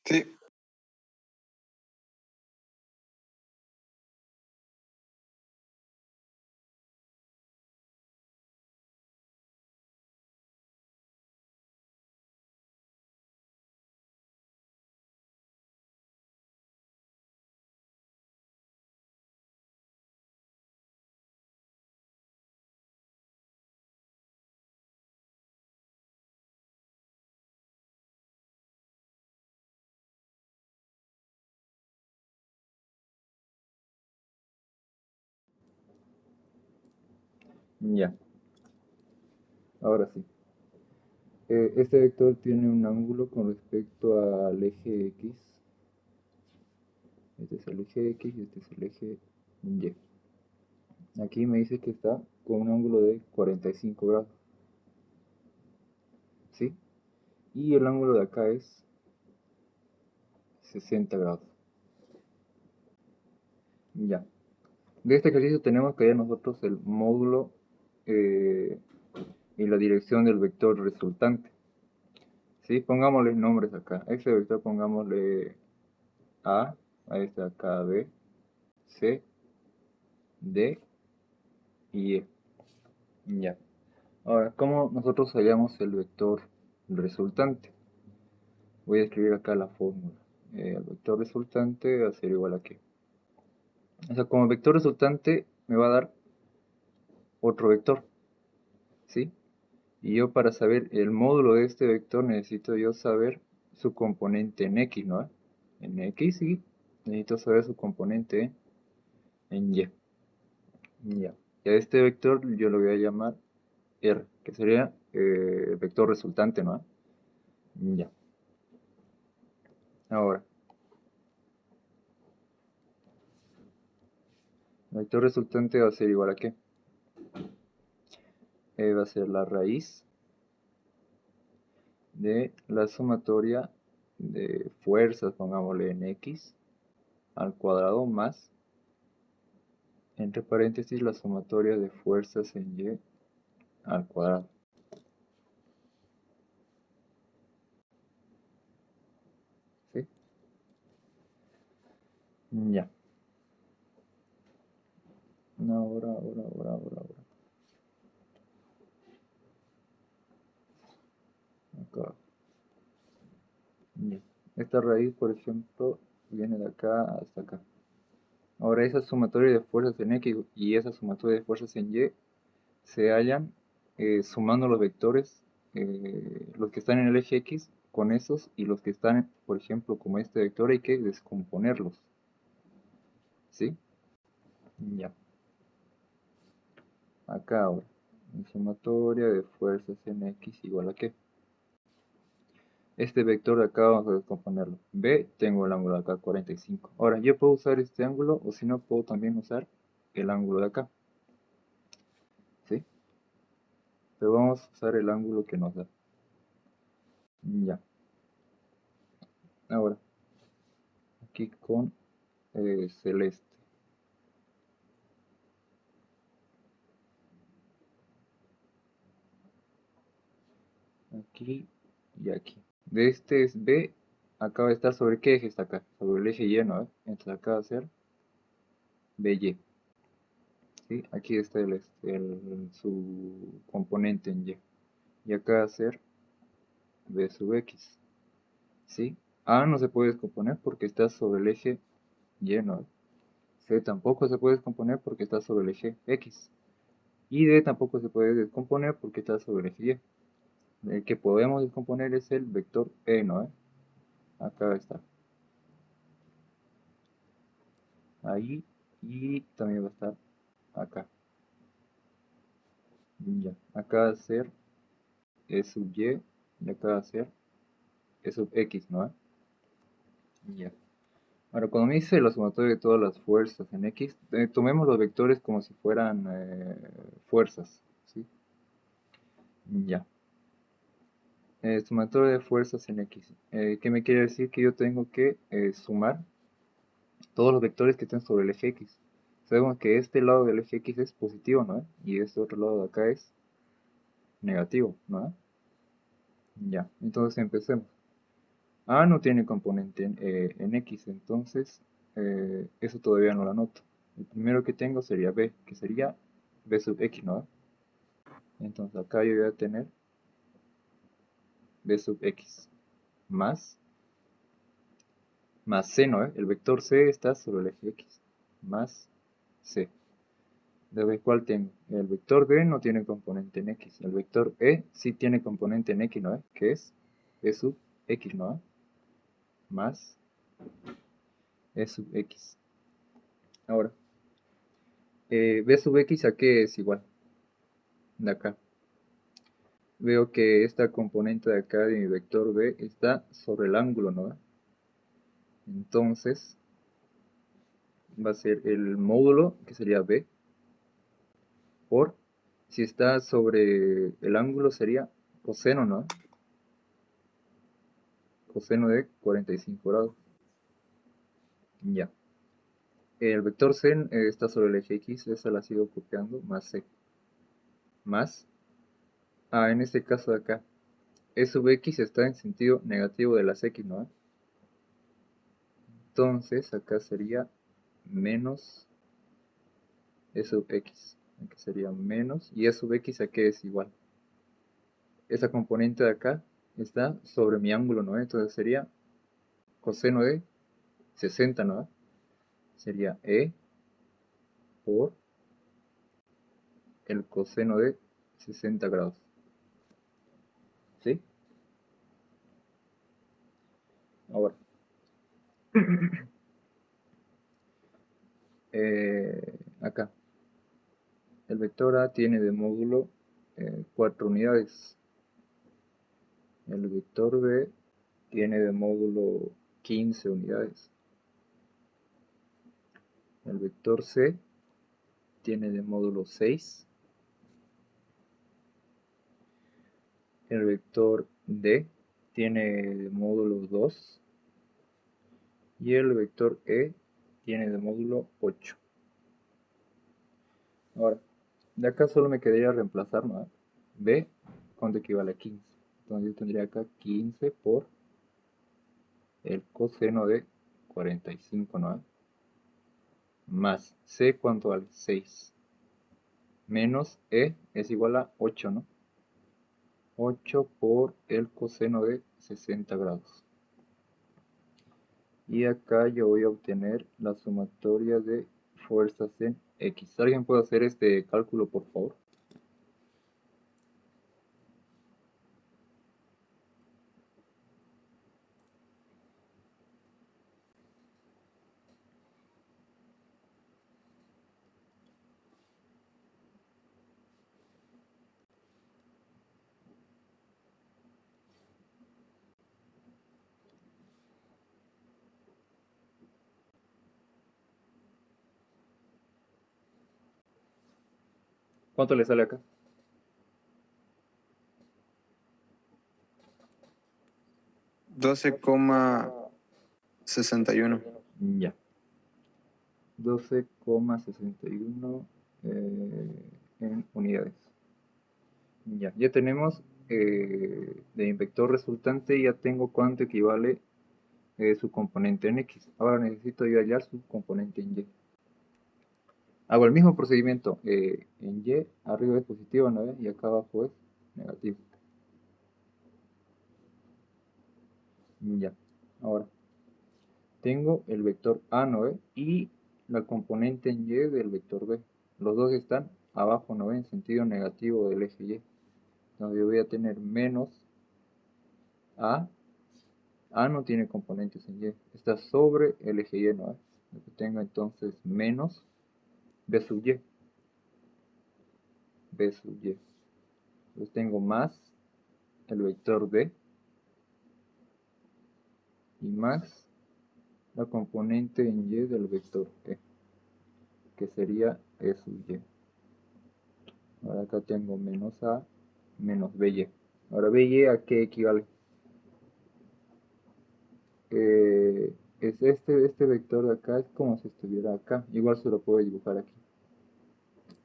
Sí, Ya, ahora sí. Este vector tiene un ángulo con respecto al eje X. Este es el eje X y este es el eje Y. Aquí me dice que está con un ángulo de 45 grados. ¿Sí? Y el ángulo de acá es 60 grados. Ya. De este ejercicio tenemos que hallar nosotros el módulo eh, y la dirección del vector resultante. ¿Sí? Pongámosle nombres acá. A este vector pongámosle a este acá B, C, D y E. Ya. Ahora, ¿cómo nosotros hallamos el vector resultante? Voy a escribir acá la fórmula. El vector resultante va a ser igual a qué. O sea, como vector resultante me va a dar otro vector, ¿sí? Y yo para saber el módulo de este vector necesito yo saber su componente en X, ¿no? En X y necesito saber su componente en Y. Ya. Y a este vector yo lo voy a llamar R, que sería el vector resultante, ¿no? Ya. Ahora, el vector resultante va a ser igual a qué? Va a ser la raíz de la sumatoria de fuerzas, pongámosle en X, al cuadrado más, entre paréntesis, la sumatoria de fuerzas en Y al cuadrado. ¿Sí? Ya. Ahora. Acá. Ya. Esta raíz, por ejemplo, viene de acá hasta acá. Ahora esa sumatoria de fuerzas en X y esa sumatoria de fuerzas en Y se hallan sumando los vectores, los que están en el eje X con esos y los que están, por ejemplo, como este vector, hay que descomponerlos. ¿Sí? Ya. Acá ahora. Sumatoria de fuerzas en X igual a qué. Este vector de acá vamos a descomponerlo. B, tengo el ángulo de acá 45. Ahora, yo puedo usar este ángulo o si no, puedo también usar el ángulo de acá. ¿Sí? Pero vamos a usar el ángulo que nos da. Ya. Ahora, aquí con celeste. Aquí y aquí. De este es B, acá va a estar sobre qué eje está acá, sobre el eje Y, ¿no? Entonces acá va a ser BY. ¿Sí? Aquí está su componente en Y. Y acá va a ser B sub X. ¿Sí? A no se puede descomponer porque está sobre el eje Y, ¿no? C tampoco se puede descomponer porque está sobre el eje X. Y D tampoco se puede descomponer porque está sobre el eje Y. El que podemos descomponer es el vector E, ¿no? Acá está. Ahí y también va a estar acá. Ya. Acá va a ser E sub y acá va a ser E sub X, ¿no? Ya. Ahora, cuando me dice la sumatoria de todas las fuerzas en X, tomemos los vectores como si fueran fuerzas, ¿sí? Ya. Sumatoria de fuerzas en X. ¿Qué me quiere decir? Que yo tengo que sumar todos los vectores que estén sobre el eje X. Sabemos que este lado del eje X es positivo, ¿no? Y este otro lado de acá es negativo, ¿no? Ya, entonces empecemos. A no tiene componente en X, entonces eso todavía no lo anoto. El primero que tengo sería B, que sería B sub X, ¿no? Entonces acá yo voy a tener B sub X más C, ¿no? El vector C está sobre el eje X, más C. Después, ¿cuál tengo? El vector B no tiene componente en X. El vector E sí tiene componente en X, ¿no? Que es B sub X, ¿no? Más E sub X. Ahora, B sub X a qué es igual. De acá. Veo que esta componente de acá de mi vector B está sobre el ángulo, ¿no? Entonces, va a ser el módulo, que sería B, por, si está sobre el ángulo sería coseno, ¿no? Coseno de 45 grados. Ya. El vector C está sobre el eje X, esa la sigo copiando, más C. Más, en este caso de acá, E sub X está en sentido negativo de las X, ¿no? Entonces, acá sería menos E sub X. Aquí sería menos, y E sub X a qué es igual. Esa componente de acá está sobre mi ángulo, ¿no? Entonces sería coseno de 60, ¿no? Sería E por el coseno de 60 grados. ¿Sí? Ahora, acá, el vector A tiene de módulo 4 unidades. El vector B tiene de módulo 15 unidades. El vector C tiene de módulo 6. El vector D tiene de módulo 2. Y el vector E tiene de módulo 8. Ahora, de acá solo me quedaría reemplazar, ¿no? B, cuánto equivale a 15. Entonces yo tendría acá 15 por el coseno de 45, ¿no? Más C, ¿cuánto vale? 6. Menos E es igual a 8, ¿no? 8 por el coseno de 60 grados. Y acá yo voy a obtener la sumatoria de fuerzas en X. ¿Alguien puede hacer este cálculo, por favor? ¿Cuánto le sale acá? 12,61. Ya. 12,61 en unidades. Ya tenemos de mi vector resultante, ya tengo cuánto equivale su componente en X. Ahora necesito yo hallar su componente en Y. Hago el mismo procedimiento. En Y, arriba es positivo, ¿no? Y acá abajo es negativo. Ya. Ahora, tengo el vector A, ¿no? Y la componente en Y del vector B. Los dos están abajo, ¿no? En sentido negativo del eje Y. Entonces yo voy a tener menos A. A no tiene componentes en Y. Está sobre el eje Y, ¿no? Lo que tengo entonces menos B sub Y. B sub Y. Entonces tengo más el vector D y más la componente en Y del vector E, que sería E sub Y. Ahora acá tengo menos A menos BY. Ahora BY a qué equivale? Es este vector de acá, es como si estuviera acá. Igual se lo puedo dibujar aquí.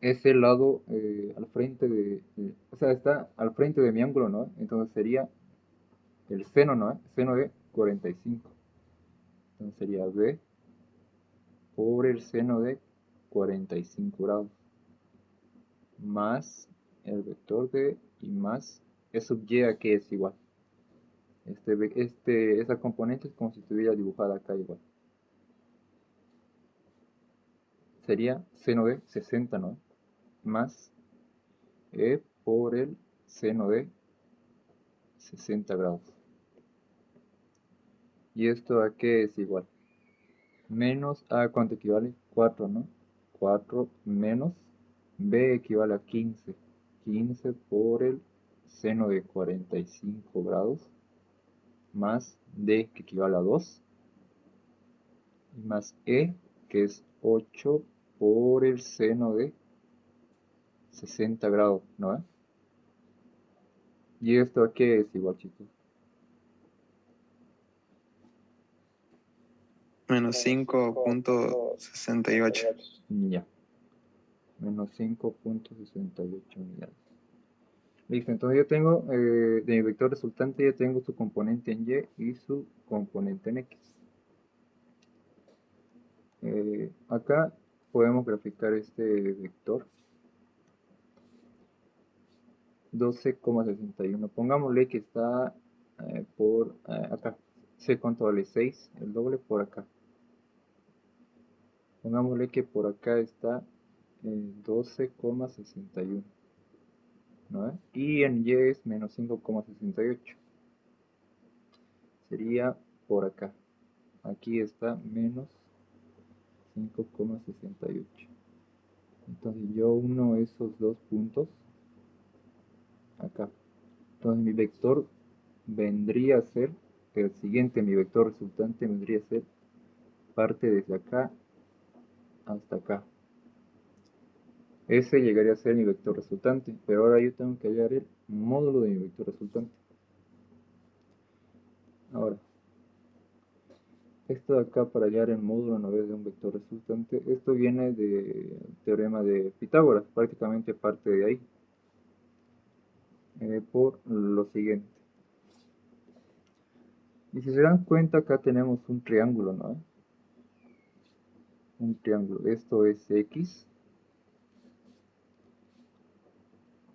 Es el lado al frente o sea, está al frente de mi ángulo, ¿no? Entonces sería el seno, ¿no? Seno de 45. Entonces sería b por el seno de 45 grados más el vector de y más e sub y a que es igual. Esa componente es como si estuviera dibujada acá igual. Sería seno de 60, ¿no? Más e por el seno de 60 grados. ¿Y esto a qué es igual? Menos a ¿cuánto equivale? 4, ¿no? 4 menos b equivale a 15. 15 por el seno de 45 grados más d que equivale a 2 y más e que es 8 por el seno de 60 grados, ¿no? ¿Y esto a qué es igual, chicos? Menos 5.68. Ya, menos 5.68 unidades. Listo, entonces yo tengo, de mi vector resultante ya tengo su componente en y y su componente en x. Acá podemos graficar este vector 12,61. Pongámosle que está por acá. ¿Sé cuánto vale? 6, el doble por acá. Pongámosle que por acá está 12,61. ¿No? Y en y es menos 5,68. Sería por acá. Aquí está menos 5,68. Entonces yo uno esos dos puntos acá. Entonces mi vector vendría a ser el siguiente, mi vector resultante vendría a ser parte desde acá hasta acá. Ese llegaría a ser mi vector resultante, pero ahora yo tengo que hallar el módulo de mi vector resultante. Ahora, esto de acá para hallar el módulo a vez de un vector resultante, esto viene del teorema de Pitágoras, prácticamente parte de ahí. Por lo siguiente. Y si se dan cuenta, acá tenemos un triángulo, ¿no? Un triángulo. Esto es X.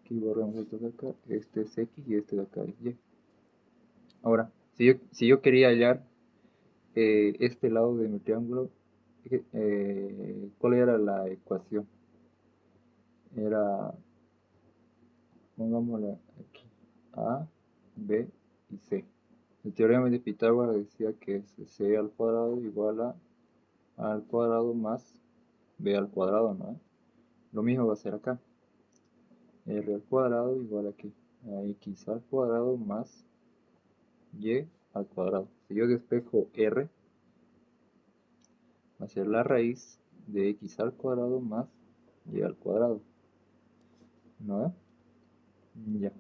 Aquí borramos esto de acá. Este es X y este de acá es Y. Ahora, si yo quería hallar este lado de mi triángulo, ¿cuál era la ecuación? Era, pongámosla aquí, A, B y C. El teorema de Pitágoras decía que es C al cuadrado igual a al cuadrado más B al cuadrado, ¿no? Lo mismo va a ser acá. R al cuadrado igual a X al cuadrado más Y al cuadrado. Si yo despejo R, va a ser la raíz de X al cuadrado más Y al cuadrado. ¿No? Ya.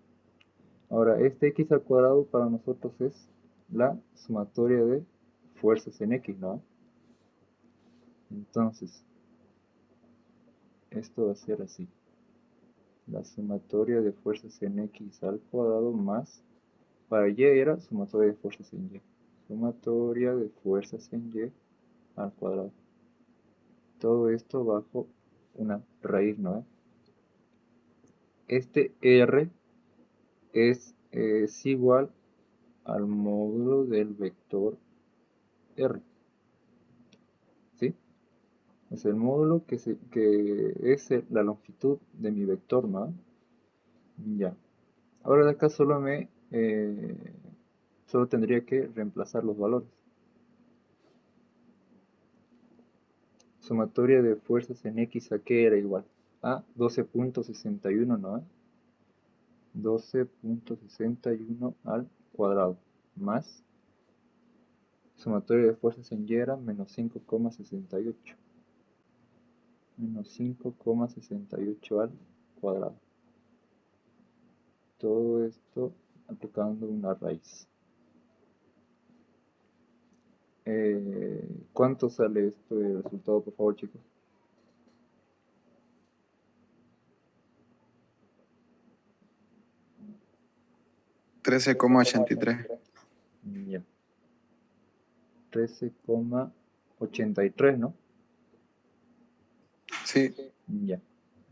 Ahora, este X al cuadrado para nosotros es la sumatoria de fuerzas en X, ¿no? Entonces, esto va a ser así. La sumatoria de fuerzas en X al cuadrado más, para Y era sumatoria de fuerzas en Y. Sumatoria de fuerzas en Y al cuadrado. Todo esto bajo una raíz, ¿no? Este R es igual al módulo del vector R. ¿Sí? Es el módulo que es la longitud de mi vector, ¿no? Ya. Ahora de acá solo tendría que reemplazar los valores. Sumatoria de fuerzas en X a qué era igual a 12.61, ¿no? 12.61 al cuadrado más sumatoria de fuerzas en Y era menos 5,68. Menos 5,68 al cuadrado. Todo esto aplicando una raíz. ¿Cuánto sale esto de resultado, por favor, chicos? 13,83. Ya. 13,83, ¿no? Sí. Ya,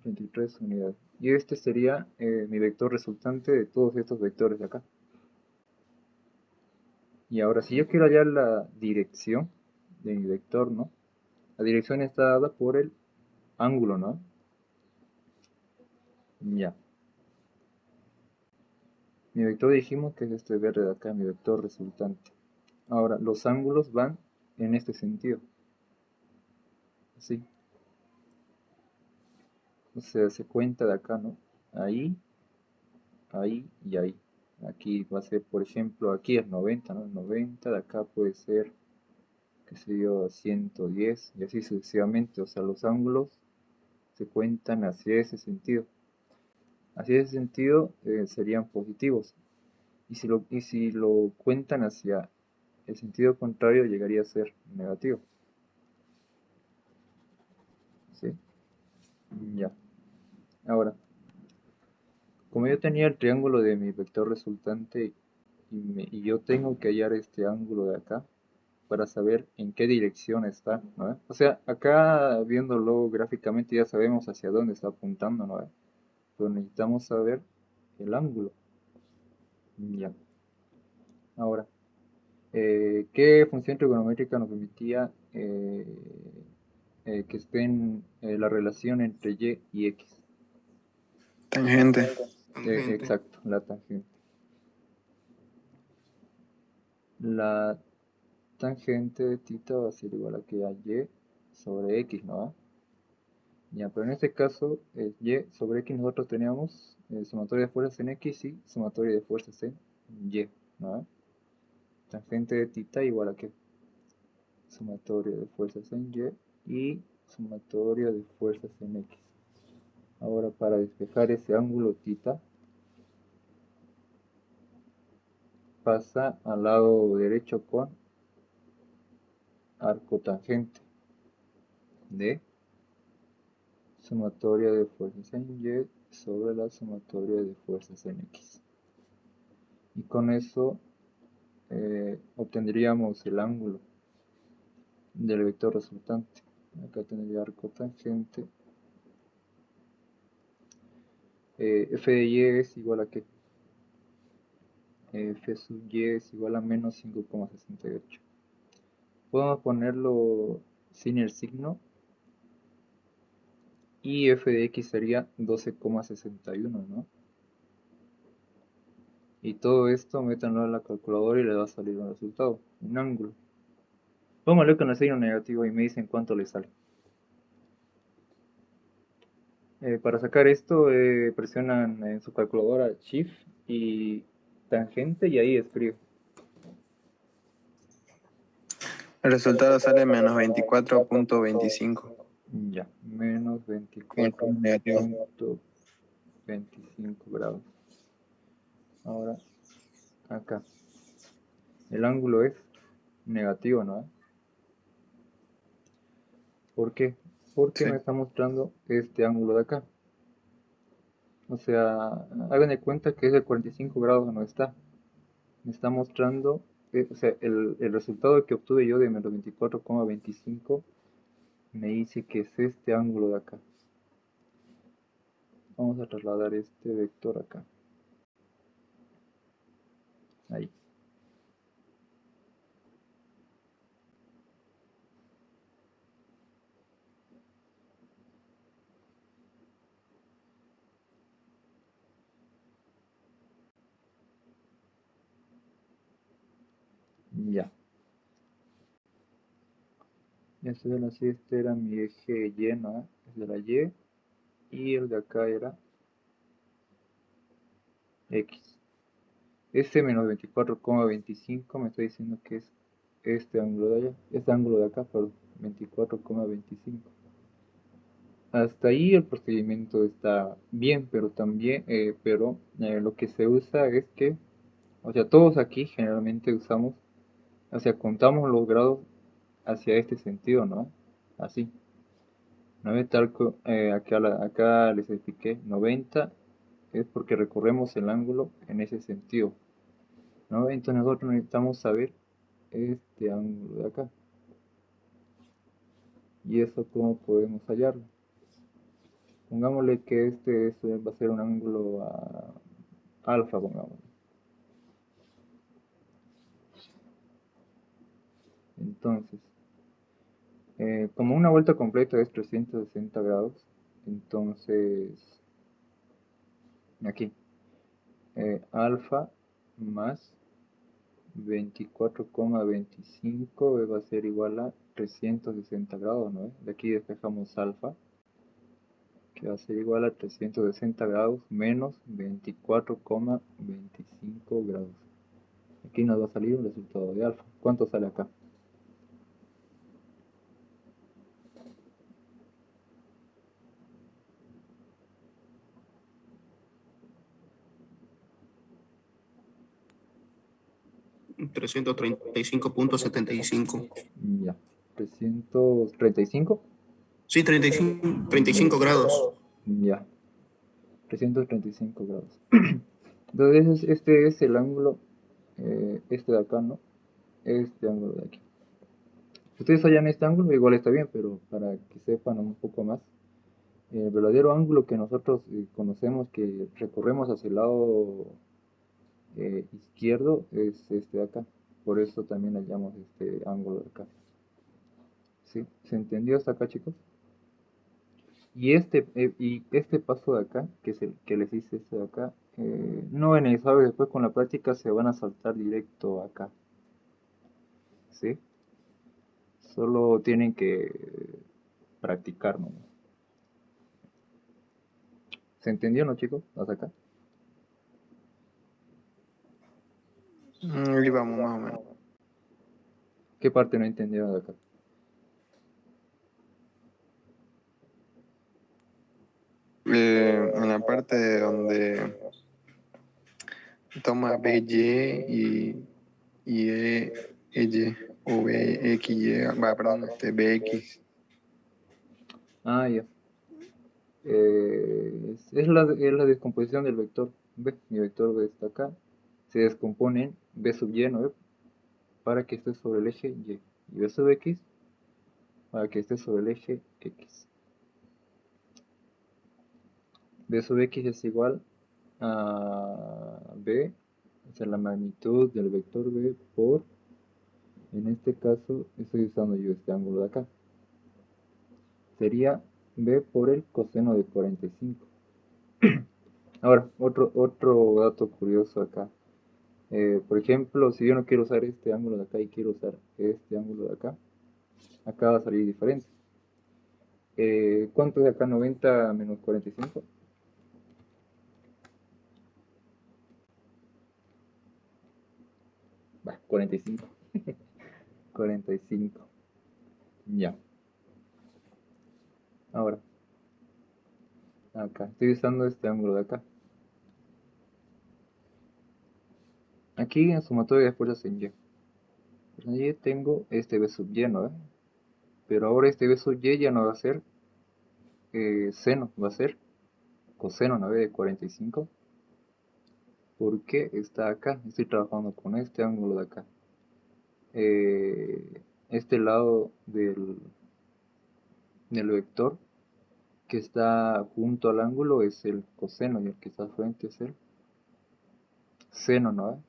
83 unidades. Y este sería mi vector resultante de todos estos vectores de acá. Y ahora, si yo quiero hallar la dirección de mi vector, ¿no? La dirección está dada por el ángulo, ¿no? Ya. Mi vector dijimos que es este verde de acá, mi vector resultante. Ahora, los ángulos van en este sentido. Así. O sea, se cuenta de acá, ¿no? Ahí, ahí y ahí. Aquí va a ser, por ejemplo, aquí es 90, ¿no? 90, de acá puede ser, qué sé yo, 110 y así sucesivamente. O sea, los ángulos se cuentan hacia ese sentido. Hacia ese sentido serían positivos. Y si lo cuentan hacia el sentido contrario, llegaría a ser negativo. ¿Sí? Ya. Ahora, como yo tenía el triángulo de mi vector resultante y yo tengo que hallar este ángulo de acá para saber en qué dirección está, ¿no? O sea, acá viéndolo gráficamente ya sabemos hacia dónde está apuntando, ¿no? Pero necesitamos saber el ángulo. Ya. Ahora, ¿qué función trigonométrica nos permitía que estén la relación entre y y x? Tangente. Exacto, la tangente. La tangente de θ va a ser igual a que a y sobre x, ¿no? Ya, pero en este caso, y sobre x nosotros teníamos sumatoria de fuerzas en x y sumatoria de fuerzas en y, ¿no? Tangente de θ igual a que sumatoria de fuerzas en y sumatoria de fuerzas en x. Ahora, para despejar ese ángulo θ, pasa al lado derecho con arco tangente de sumatoria de fuerzas en y sobre la sumatoria de fuerzas en x. Y con eso obtendríamos el ángulo del vector resultante. Acá tendría arco tangente. F de y es igual a que F sub y es igual a menos 5,68. Podemos ponerlo sin el signo y f de x sería 12,61, ¿no? Y todo esto métanlo a la calculadora y le va a salir un resultado, un ángulo. Póngale con el signo negativo y me dicen cuánto le sale. Para sacar esto, presionan en su calculadora Shift y tangente y ahí escribe. El resultado sale menos 24,25. Ya, menos Con signo negativo. 24,25 grados. Ahora, acá. El ángulo es negativo, ¿no? ¿Por qué? Porque Sí. me está mostrando este ángulo de acá. O sea, hagan de cuenta que es de 45 grados no está. Me está mostrando, o sea, el resultado que obtuve yo de menos 24,25 me dice que es este ángulo de acá. Vamos a trasladar este vector acá. Ahí. Ya. Este era mi eje Y, ¿no? Es de la Y. Y el de acá era X. Este menos 24,25 me está diciendo que es este ángulo de allá. Este ángulo de acá, perdón. 24,25. Hasta ahí el procedimiento está bien, pero también, lo que se usa es que, o sea, todos aquí generalmente usamos, o sea, contamos los grados hacia este sentido, ¿no? Así. 90 acá les expliqué, 90 es porque recorremos el ángulo en ese sentido, ¿no? Entonces nosotros necesitamos saber este ángulo de acá. ¿Y eso cómo podemos hallarlo? Pongámosle que este va a ser un ángulo alfa, pongámosle. Entonces, como una vuelta completa es 360 grados, entonces, aquí, alfa más 24,25 va a ser igual a 360 grados, ¿no? De aquí despejamos alfa, que va a ser igual a 360 grados menos 24,25 grados. Aquí nos va a salir un resultado de alfa. ¿Cuánto sale acá? $335.75. Ya, 335. Sí, 35 grados. Ya, 335 grados. Entonces, este es el ángulo, este de acá, ¿no? Este ángulo de aquí. Si ustedes hallan este ángulo, igual está bien, pero para que sepan un poco más, el verdadero ángulo que nosotros conocemos, que recorremos hacia el lado izquierdo, es este de acá. Por eso también hallamos este ángulo de acá. ¿Sí? ¿Se entendió hasta acá, chicos? Y este paso de acá, que es el que les hice este de acá, no es necesario, después con la práctica se van a saltar directo acá. ¿Sí? Solo tienen que practicar, ¿no? ¿Se entendió, no, chicos? Hasta acá. Ahí vamos, más o menos. ¿Qué parte no entendieron de acá? En la parte donde toma BY y EY o BXY, perdón, BX. Ah, ya. Es la descomposición del vector. ¿Ve? Mi vector B está acá. Se descompone en B sub Y, ¿no ve? Para que esté sobre el eje Y. Y B sub X para que esté sobre el eje X. B sub X es igual a B, o sea, la magnitud del vector B por, en este caso, estoy usando yo este ángulo de acá. Sería B por el coseno de 45. Ahora, otro dato curioso acá. Por ejemplo, si yo no quiero usar este ángulo de acá y quiero usar este ángulo de acá, acá va a salir diferente. ¿Cuánto es de acá? 90 menos 45. Va, 45. 45. Ya. Ahora, acá. Estoy usando este ángulo de acá. Aquí en sumatoria de fuerzas en Y. Pues allí tengo este B sub Y, ¿no? Pero ahora este B sub Y ya no va a ser seno, va a ser coseno, ¿no? De 45. Porque está acá. Estoy trabajando con este ángulo de acá. Este lado del vector que está junto al ángulo es el coseno y el que está frente es el seno, ¿no?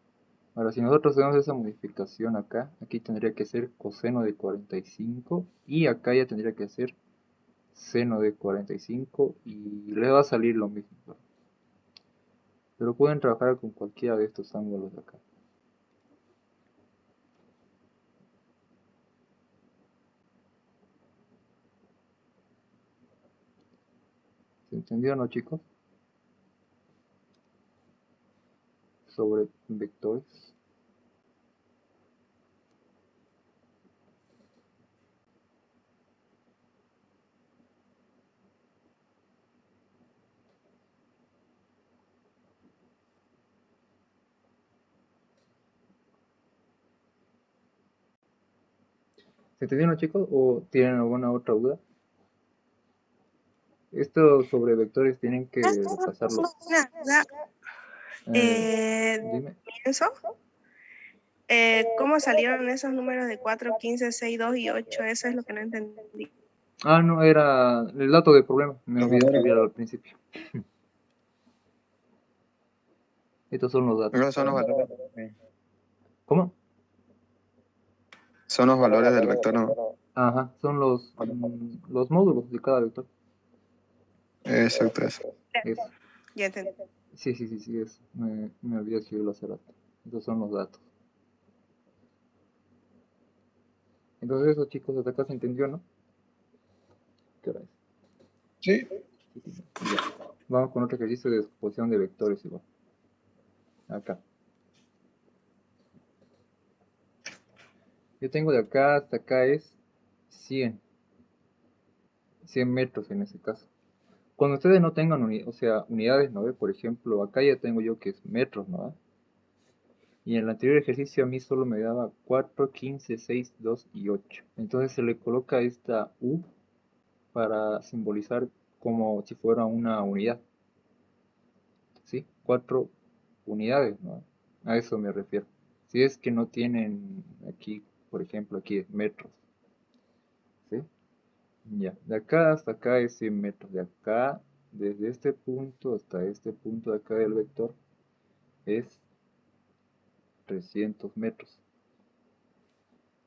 Ahora, si nosotros hacemos esa modificación acá, aquí tendría que ser coseno de 45 y acá ya tendría que ser seno de 45 y le va a salir lo mismo, ¿no? Pero pueden trabajar con cualquiera de estos ángulos de acá. ¿Se entendió, no, chicos? Sobre vectores. ¿Se entendieron, chicos? ¿O tienen alguna otra duda? Esto sobre vectores tienen que repasarlo. Una duda, Dime. eso. ¿Cómo salieron esos números de 4, 15, 6, 2 y 8? Eso es lo que no entendí. Ah, no, era el dato de problema. Me olvidé escribirlo al principio. Estos son los datos. Esos son los valores. ¿Cómo? Son los valores del vector, ¿no? Ajá, son los módulos de cada vector. Exacto, eso. Eso. Ya entendí. Sí, eso. Me olvidé escribirlo hace rato. Estos son los datos. Entonces eso, chicos, hasta acá se entendió, ¿no? ¿Qué hora es? Sí. Ya. Vamos con otro ejercicio de descomposición de vectores igual. Acá. Yo tengo de acá hasta acá es 100 metros en ese caso. Cuando ustedes no tengan unidades, ¿no ve? Por ejemplo, acá ya tengo yo que es metros, ¿no ve? Y en el anterior ejercicio a mí solo me daba 4, 15, 6, 2 y 8. Entonces se le coloca esta U para simbolizar como si fuera una unidad. ¿Sí? 4 unidades, ¿no? A eso me refiero. Si es que no tienen aquí, por ejemplo, aquí es metros. ¿Sí? Ya, de acá hasta acá es 100 metros. De acá, desde este punto hasta este punto de acá del vector, es 300 metros.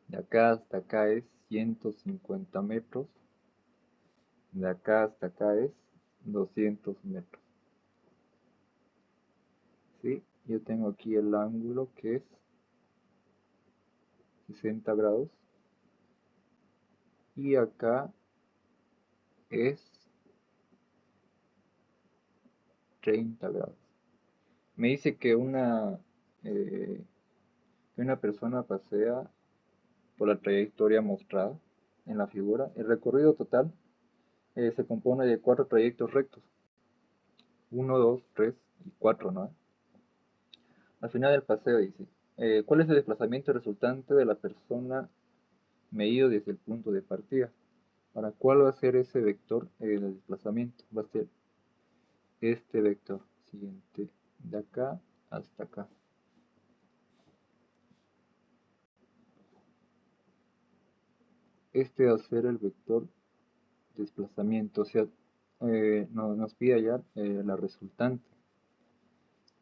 De acá hasta acá es 150 metros. De acá hasta acá es 200 metros. ¿Sí? Yo tengo aquí el ángulo que es 60 grados. Y acá es 30 grados. Me dice que una persona pasea por la trayectoria mostrada en la figura. El recorrido total se compone de 4 trayectos rectos. 1, 2, 3 y 4, ¿no? Al final del paseo dice, ¿cuál es el desplazamiento resultante de la persona medido desde el punto de partida? ¿Para cuál va a ser ese vector el desplazamiento? Va a ser este vector siguiente, de acá hasta acá. Este va a ser el vector desplazamiento, o sea, nos pide hallar la resultante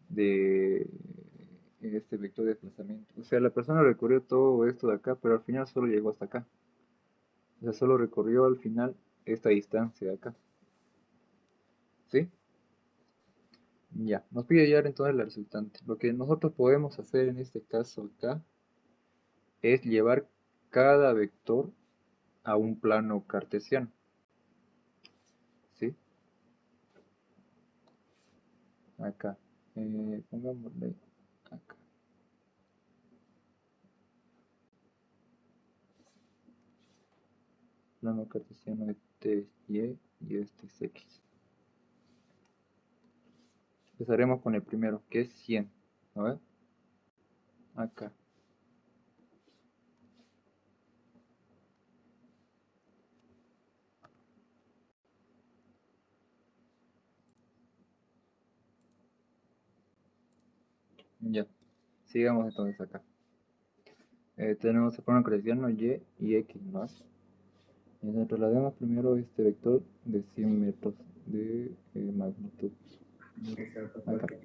de este vector de desplazamiento. O sea, la persona recorrió todo esto de acá, pero al final solo llegó hasta acá. O sea, solo recorrió al final esta distancia de acá. ¿Sí? Ya, nos pide hallar entonces la resultante. Lo que nosotros podemos hacer en este caso acá es llevar cada vector a un plano cartesiano. ¿Sí? Acá. Pongámosle acá. Plano cartesiano, este es Y y este es X. Empezaremos con el primero, que es 100. A ver. Acá. Ya. Sigamos entonces acá. Tenemos el plano cartesiano Y y X más. Entonces traslademos primero este vector de 100 metros de magnitud. Acá.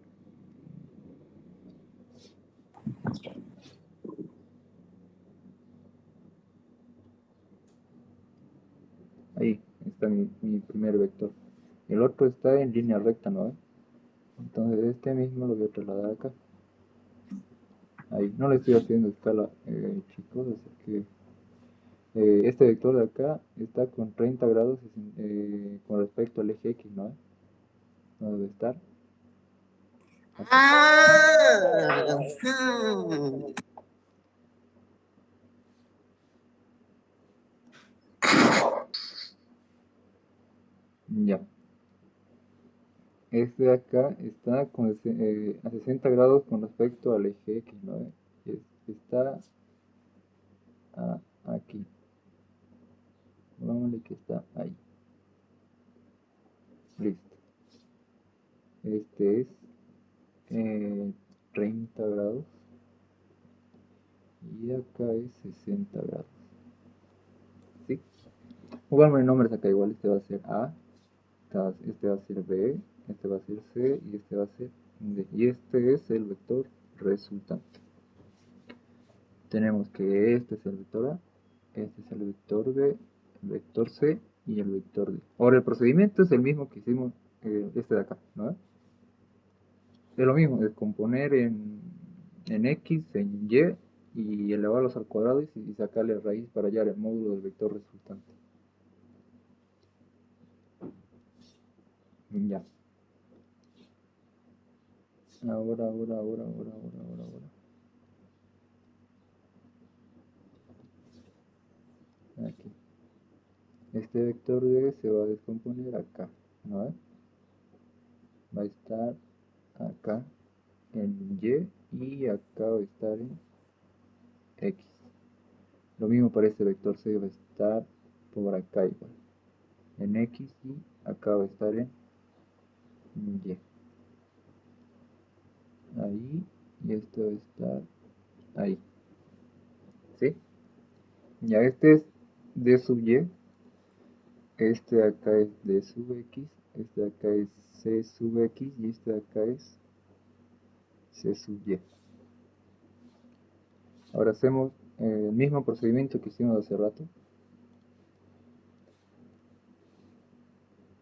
Ahí está mi primer vector. El otro está en línea recta, ¿no? Entonces este mismo lo voy a trasladar acá. Ahí. No le estoy haciendo escala, chicos, así que este vector de acá está con 30 grados con respecto al eje X, ¿no? No debe estar. Ya. Este de acá está a 60 grados con respecto al eje X, ¿no? Está aquí. Pongámosle que está ahí. Listo. Este es 30 grados y acá es 60 grados. ¿Sí? Pongámosle nombres acá igual, este va a ser A, este va a ser B, este va a ser C y este va a ser D. Y este es el vector resultante. Tenemos que este es el vector A, este es el vector B, el vector C y el vector D. Ahora el procedimiento es el mismo que hicimos este de acá, ¿no? Es lo mismo, descomponer en X, en Y elevarlos al cuadrado y sacarle raíz para hallar el módulo del vector resultante. Ya. Ahora. Aquí. Este vector D se va a descomponer acá, ¿no? Va a estar acá en Y acá va a estar en X. Lo mismo para este vector C, va a estar por acá igual, en X y acá va a estar en Y. Ahí y este va a estar ahí. ¿Sí? Ya este es D sub Y, este de acá es D sub X, este de acá es C sub X y este de acá es C sub Y. Ahora hacemos el mismo procedimiento que hicimos hace rato,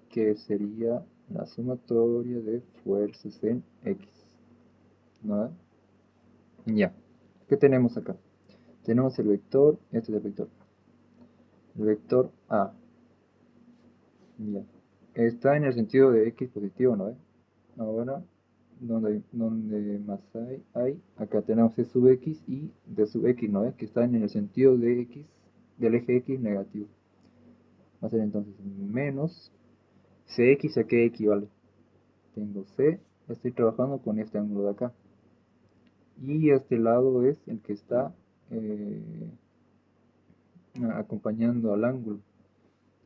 que sería la sumatoria de fuerzas en X. ¿No? Ya. ¿Qué tenemos acá? Tenemos el vector, este es el vector. El vector A. Ya. Está en el sentido de X positivo, ¿no? Ahora, donde más hay, acá tenemos C sub X y D sub X, ¿no? Que están en el sentido de X, del eje X negativo. Va a ser entonces menos Cx, ¿a qué equivale? Tengo C, estoy trabajando con este ángulo de acá. Y este lado es el que está acompañando al ángulo.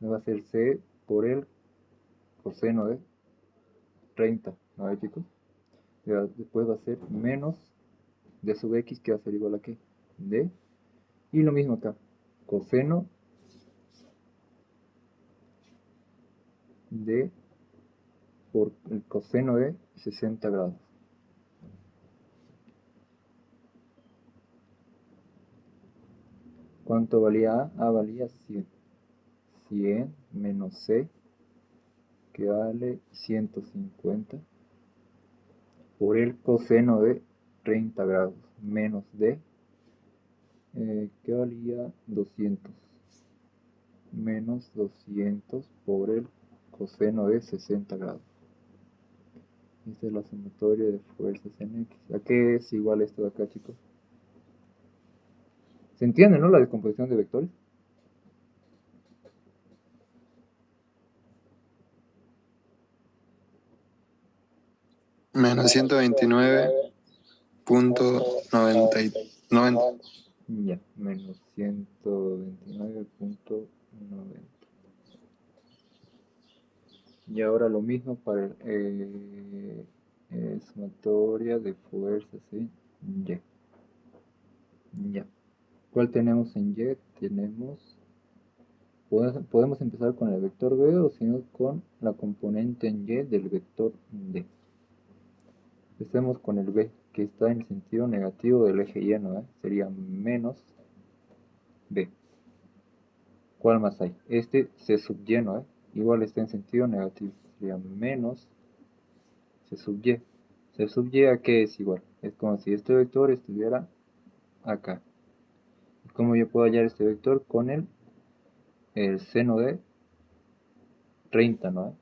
Va a ser C por el coseno de 30, ¿no ve, chicos? Después va a ser menos D sub X, que va a ser igual a ¿qué? D. Y lo mismo acá, coseno de por el coseno de 60 grados. ¿Cuánto valía A? A valía 100. 100 menos C, que vale 150, por el coseno de 30 grados, menos D, que valía 200, menos 200 por el coseno de 60 grados. Esta es la sumatoria de fuerzas en X. ¿A qué es igual esto de acá, chicos? ¿Se entiende, no? La descomposición de vectores. Menos 129.90. Ya, menos 129.90. Y ahora lo mismo para sumatoria de fuerzas en Y. Ya. ¿Cuál tenemos en Y? Podemos empezar con el vector B o si no con la componente en Y del vector D. Empecemos con el B, que está en el sentido negativo del eje Y, ¿no? Sería menos B. ¿Cuál más hay? Este C sub Y, ¿no? Igual está en sentido negativo. Sería menos C sub Y. C sub Y, ¿a qué es igual? Es como si este vector estuviera acá. ¿Cómo yo puedo hallar este vector? Con el seno de 30, ¿no?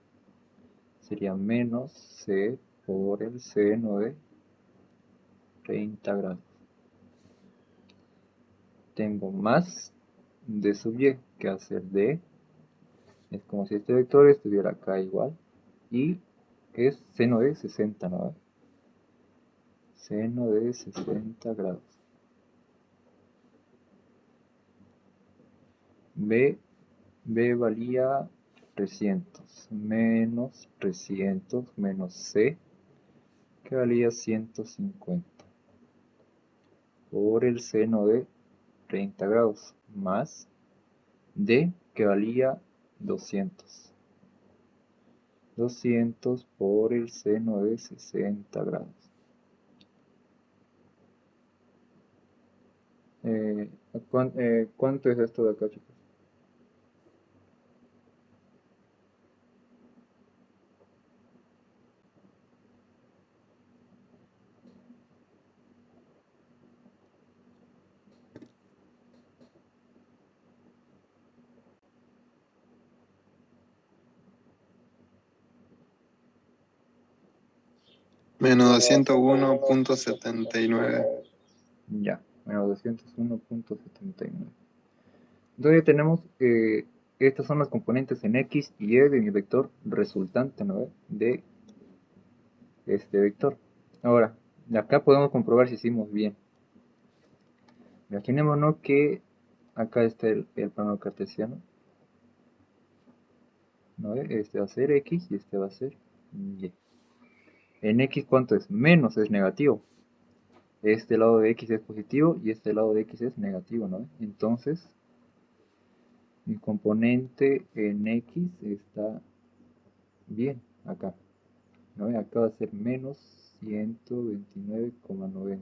Sería menos C por el seno de 30 grados. Tengo más D sub Y, que hacer D. Es como si este vector estuviera acá igual. Y es seno de 60, ¿no? Seno de 60 grados. B valía 300 menos 300 menos C, que valía 150. por el seno de 30 grados más D, que valía 200. 200 por el seno de 60 grados. ¿Cuánto es esto de acá, chicos? Menos 201.79. Ya, menos 201.79. Entonces ya tenemos estas son las componentes en X y Y de mi vector resultante, ¿no? De este vector. Ahora, de acá podemos comprobar si hicimos bien. Imaginémonos que acá está el plano cartesiano, ¿no? Este va a ser X y este va a ser Y. En X, ¿cuánto es? Menos es negativo. Este lado de X es positivo y este lado de X es negativo, ¿no? Entonces, mi componente en X está bien acá, ¿no? Acá va a ser menos 129,90.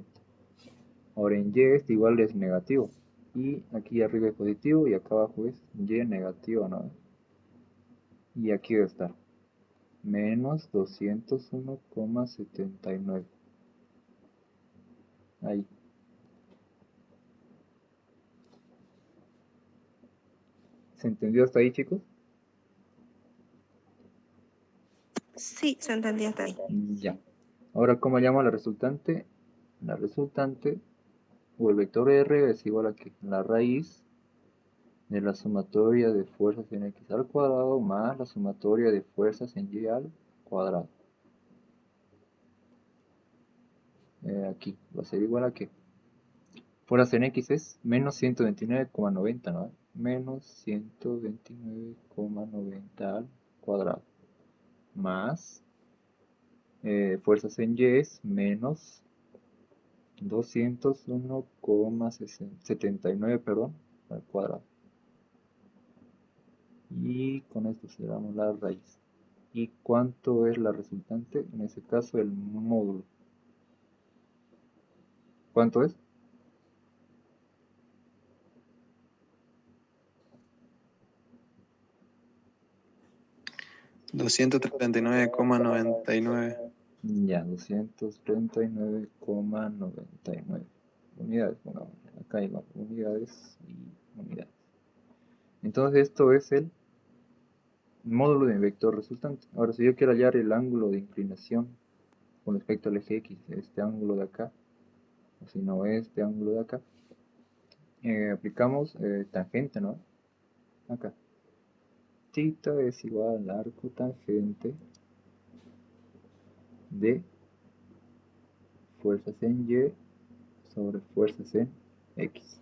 Ahora en Y este igual es negativo. Y aquí arriba es positivo y acá abajo es Y negativo, ¿no? Y aquí va a estar menos 201,79. Ahí. ¿Se entendió hasta ahí, chicos? Sí, se entendía hasta ahí. Ya. Ahora, ¿cómo llamo a la resultante? La resultante, o el vector R, es igual a que la raíz de la sumatoria de fuerzas en X al cuadrado más la sumatoria de fuerzas en Y al cuadrado. Aquí va a ser igual a que fuerzas en X es menos 129,90, ¿no? Menos 129,90 al cuadrado más fuerzas en Y es menos 201,79, perdón, al cuadrado. Y con esto cerramos la raíz. ¿Y cuánto es la resultante? En ese caso el módulo. ¿Cuánto es? $239,99. Ya, 239,99 unidades, pongamos. Acá hay unidades y unidades. Entonces esto es el módulo de mi vector resultante. Ahora, si yo quiero hallar el ángulo de inclinación con respecto al eje X, este ángulo de acá, o si no, este ángulo de acá, aplicamos tangente, ¿no? Acá. Theta es igual al arco tangente de fuerzas en Y sobre fuerzas en X.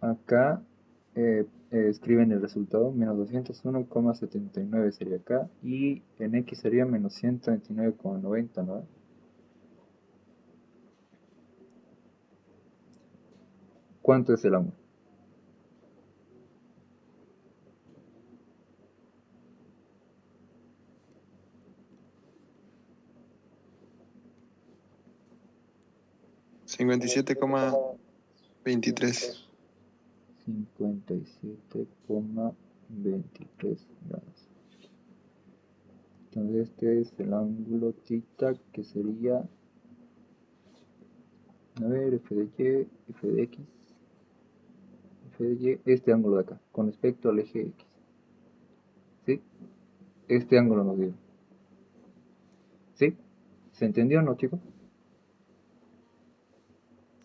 Acá escriben el resultado, menos 201,79 sería acá, y en X sería menos 129,90, ¿no? ¿Cuánto es el ángulo? $57,23. 57,23 grados. Entonces este es el ángulo theta, que sería, a ver, f de y, f de x, f de y, este ángulo de acá, con respecto al eje x. ¿Sí? Este ángulo nos dio. ¿Sí? ¿Se entendió o no, chicos?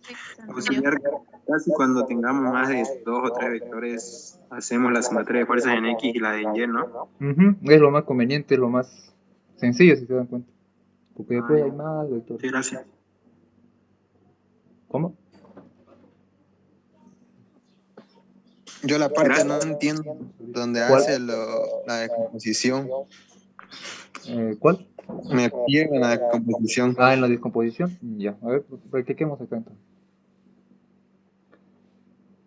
Sí, se Auxiliar, entendió. casi cuando tengamos más de 2 o 3 vectores, hacemos la sumatoria de fuerzas en X y la de en Y, ¿no? Es lo más conveniente, es lo más sencillo, si se dan cuenta. Porque después Ah, hay más vectores. sí, gracias. ¿Cómo? Yo la parte Gracias. no entiendo donde ¿Cuál? hace la decomposición. ¿Cuál? Me pierdo en la composición. Ah, en la descomposición. Ya, a ver, practiquemos acá entonces.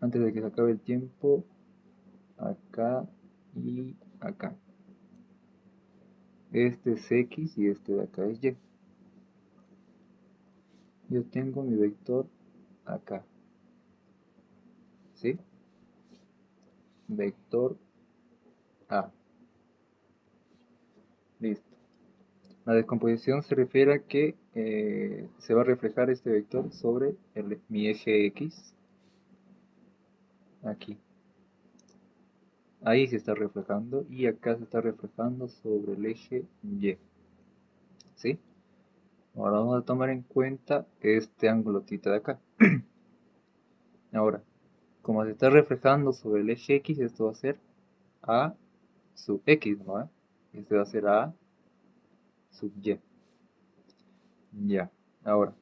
Antes de que se acabe el tiempo, acá y acá. Este es X y este de acá es Y. Yo tengo mi vector acá. ¿Sí? Vector A. Listo. La descomposición se refiere a que se va a reflejar este vector sobre mi eje X. Aquí. Ahí se está reflejando y acá se está reflejando sobre el eje Y. ¿Sí? Ahora vamos a tomar en cuenta este ángulo θ de acá. Ahora, como se está reflejando sobre el eje X, esto va a ser A sub X, ¿no? Este va a ser A sub Y. Ya. Ahora,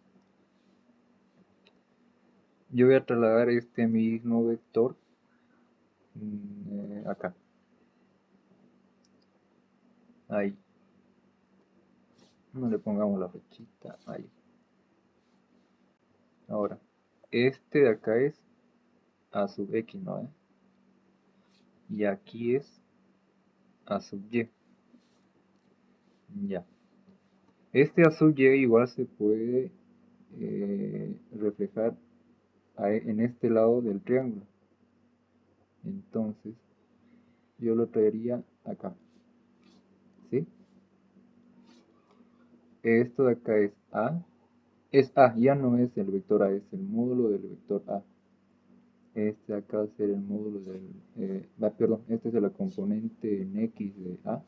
yo voy a trasladar este mismo vector acá. Ahí. No le pongamos la flechita. Ahí. Ahora, este de acá es A sub X, ¿no? Y aquí es A sub Y. Ya. Este A sub Y igual se puede reflejar en este lado del triángulo. Entonces, yo lo traería acá. ¿Sí? Esto de acá es A. Es A, ya no es el vector A, es el módulo del vector A. Este acá va a ser el módulo del... perdón, este es la componente en X de A.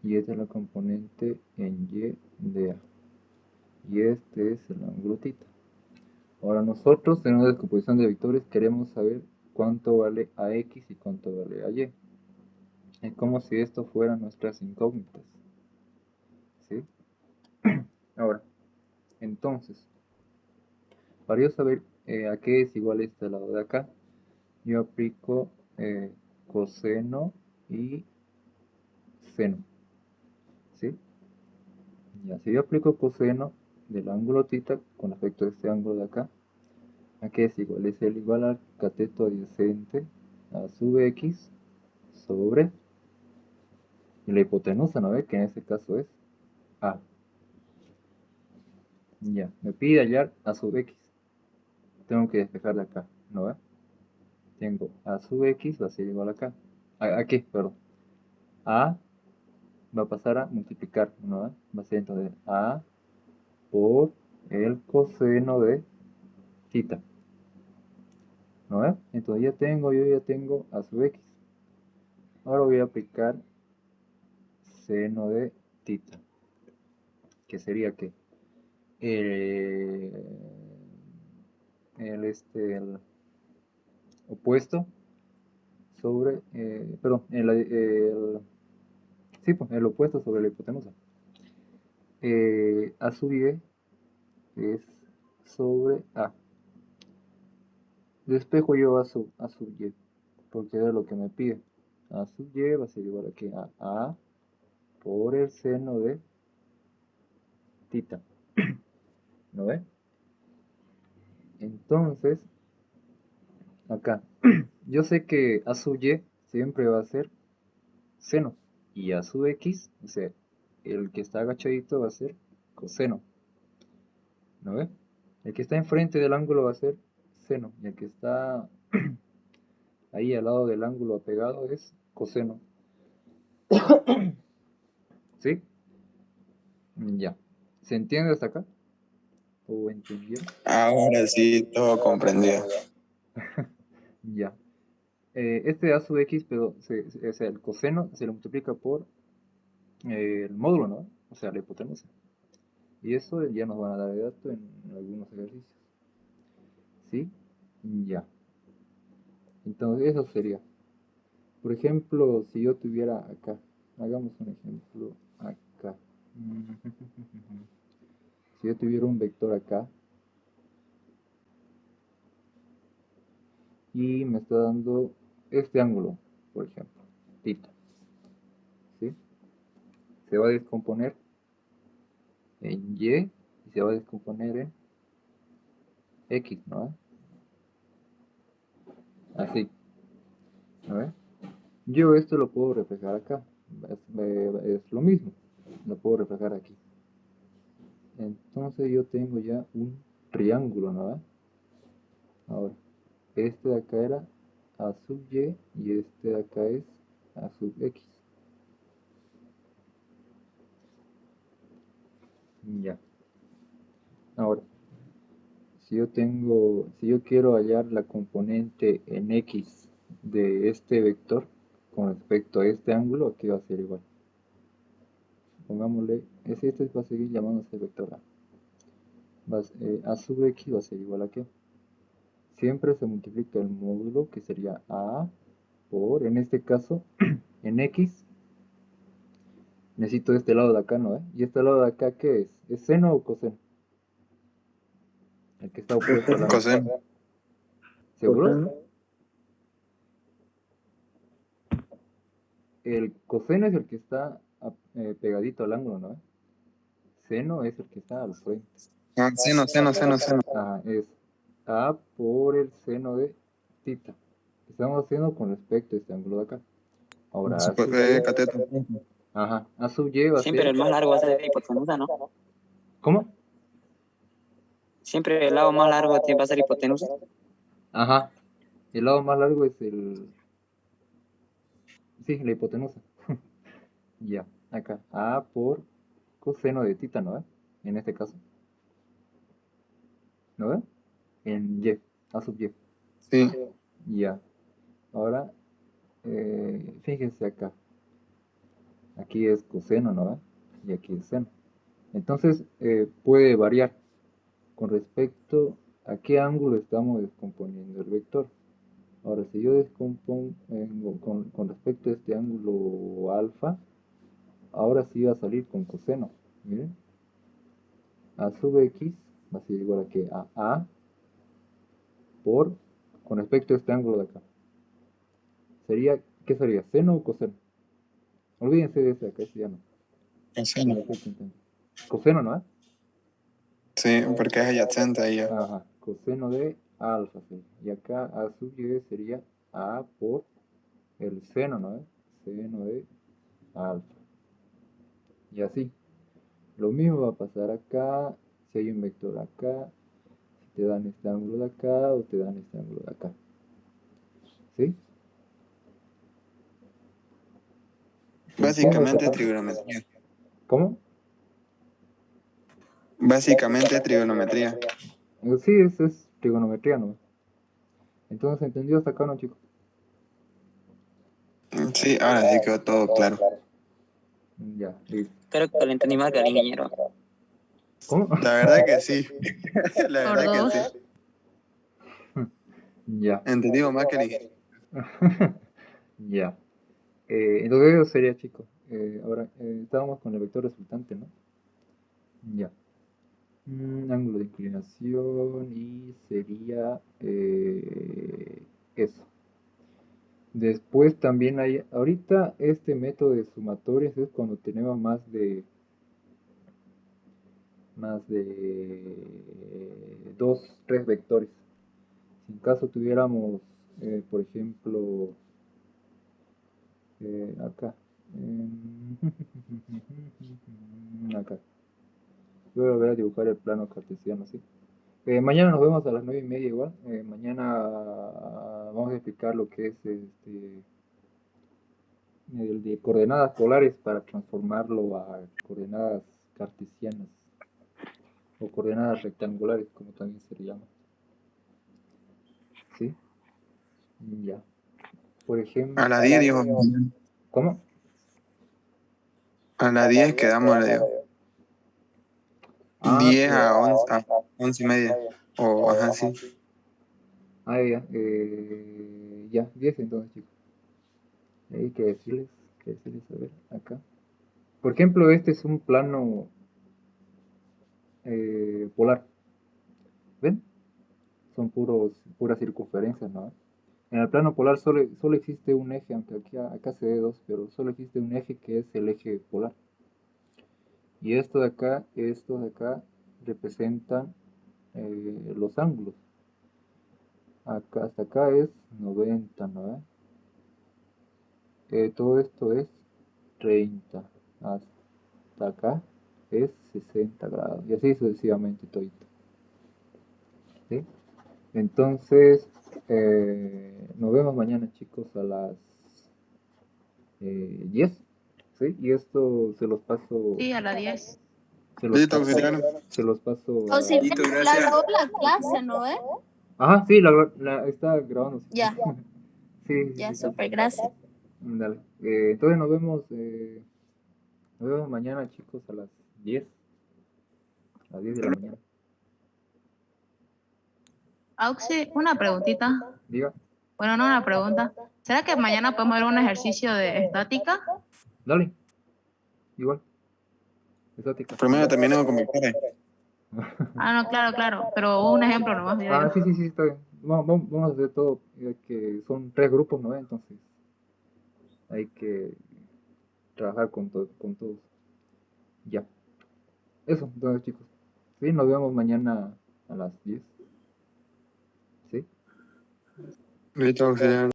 Y esta es la componente en Y de A. Y este es el ángulo θ. Ahora nosotros en una descomposición de vectores queremos saber cuánto vale AX y cuánto vale AY. Es como si esto fueran nuestras incógnitas. ¿Sí? Ahora, entonces, para yo saber a qué es igual este lado de acá, yo aplico coseno y seno. ¿Sí? Ya, si yo aplico coseno del ángulo θ con respecto a este ángulo de acá, ¿a qué es igual? Es el igual al cateto adyacente a sub x sobre y la hipotenusa, ¿no ve? Que en este caso es A. Ya, me pide hallar A sub x. Tengo que despejar de acá, ¿no ve? Tengo A sub x va a ser igual acá. Aquí, perdón. A va a pasar a multiplicar, ¿no ve? Va a ser entonces A por el coseno de θ. ¿No ve? Entonces yo ya tengo A sub x. Ahora voy a aplicar seno de θ. Que sería que el opuesto sobre, perdón, sí, pues, el opuesto sobre la hipotenusa. A sub y es sobre A. Despejo yo a sub y, porque era lo que me pide. A sub y va a ser igual aquí a A por el seno de θ. ¿No ve? Entonces, acá, yo sé que A sub y siempre va a ser seno. Y A sub x, o sea, el que está agachadito va a ser coseno. ¿No ve? El que está enfrente del ángulo va a ser seno. Y el que está ahí al lado del ángulo apegado es coseno. ¿Sí? Ya. ¿Se entiende hasta acá? ¿O entendieron? Ahora sí, todo comprendido. Ya. Este A sub x, pero o sea, el coseno se lo multiplica por el módulo, ¿no? O sea, la hipotenusa. Y eso ya nos van a dar de dato en algunos ejercicios. ¿Sí? Ya. Entonces, eso sería. Por ejemplo, si yo tuviera acá, hagamos un ejemplo acá. Si yo tuviera un vector acá y me está dando este ángulo, por ejemplo. θ. ¿Sí? Se va a descomponer en y y se va a descomponer en x, ¿no? Así, ¿no? Yo esto lo puedo reflejar acá, es lo mismo, lo puedo reflejar aquí. Entonces yo tengo ya un triángulo, ¿no? Ahora, este de acá era a sub y este de acá es a sub x. Ya. Ahora, si yo quiero hallar la componente en x de este vector con respecto a este ángulo, aquí va a ser igual. Pongámosle, este va a seguir llamándose vector a. A sub x va a ser igual a qué. Siempre se multiplica el módulo, que sería a por, en este caso, en x, necesito este lado de acá, ¿no? ¿Y este lado de acá qué es? ¿Es seno o coseno? El que está opuesto al ángulo. Coseno. ¿Seguro? El coseno es el que está pegadito al ángulo, ¿no? Seno es el que está al frente. Ah, seno. Es a por el seno de θ. Estamos haciendo con respecto a este ángulo de acá. Ahora, a sub y, Cateto. ajá, a sub y va a Siempre ser... el más largo va a ser hipotenusa, ¿no? ¿Cómo? Siempre el lado más largo va a ser hipotenusa. Ajá. El lado más largo es el... Sí, la hipotenusa. Ya, acá. A por coseno de θ, ¿no? En este caso. ¿No ve? En y, a sub y. Sí. Ya. Ahora, fíjense acá. Aquí es coseno, ¿no? Y aquí es seno. Entonces, puede variar con respecto a qué ángulo estamos descomponiendo el vector. Ahora, si yo descompongo con respecto a este ángulo alfa, ahora sí va a salir con coseno. Miren. A sub x va a ser igual a que a por, con respecto a este ángulo de acá. ¿Qué sería? ¿Seno o coseno? Olvídense de ese acá, ese ya no. Coseno. Coseno, ¿no? Sí, porque es adyacente ahí. Ajá, coseno de alfa, sí. Y acá a sub y sería a por el seno, ¿no? Seno de alfa. Y así. Lo mismo va a pasar acá, si hay un vector acá, si te dan este ángulo de acá o te dan este ángulo de acá. ¿Sí? Básicamente trigonometría. ¿Cómo? Básicamente trigonometría. Sí, es trigonometría, ¿no? Entonces, ¿entendido hasta acá, no, chicos? Sí, ahora sí quedó todo claro. Ya, listo. Creo que lo entendí más que al ingeniero. ¿Cómo? La verdad que sí. La Por verdad dos. que sí. Ya. Entendí más que el ingeniero. Ya. Entonces eso sería, chicos. Ahora, estábamos con el vector resultante, ¿no? Ya. Ángulo de inclinación y sería eso. Después también hay, ahorita este método de sumatorias es cuando tenemos dos, tres vectores. Si en caso tuviéramos, por ejemplo, acá, acá. Voy a volver a dibujar el plano cartesiano, ¿sí? Mañana nos vemos a las 9:30 igual. Mañana vamos a explicar lo que es el de coordenadas polares para transformarlo a coordenadas cartesianas o coordenadas rectangulares, como también se le llama. ¿Sí? Ya. Por ejemplo... A las 10 dijo. ¿Cómo? A las 10 quedamos, le digo. Ah, 10 a 11:30. O, ajá, sí. Ya. Ya, 10 entonces, chicos. Hay que decirles, a ver, acá. Por ejemplo, este es un plano polar. ¿Ven? Son puras circunferencias, ¿no? En el plano polar solo existe un eje, aunque acá se ve dos, pero solo existe un eje que es el eje polar. Y estos de acá representan los ángulos. Acá, hasta acá es 90, ¿no? Todo esto es 30. Hasta acá es 60 grados. Y así sucesivamente todito. ¿Sí? Entonces, nos vemos mañana, chicos, a las 10. ¿Sí? Y esto se los paso. Sí, a las 10. Listo, auxiliar. Se los paso a... Auxiliar, Listo, la gracias. grabó la clase, ¿no? Ajá, sí, está grabando. Sí. Ya, Sí, ya, sí, sí. súper, gracias. Dale. Entonces nos vemos mañana, chicos, a las 10. A las 10 de la mañana. Auxi, una preguntita. Diga, Bueno, no una pregunta. ¿Será que mañana podemos ver un ejercicio de estática? dale. Igual. Estática. Primero terminemos con vectores. Ah, no, claro, claro. Pero un ejemplo nomás, digo yo. Sí, está bien. Vamos a hacer todo, ya que son 3 grupos, ¿no? Entonces hay que trabajar con todos. Ya. Eso, entonces, chicos. Sí, nos vemos mañana a las 10. ¿Sí? Listo, auxiliar.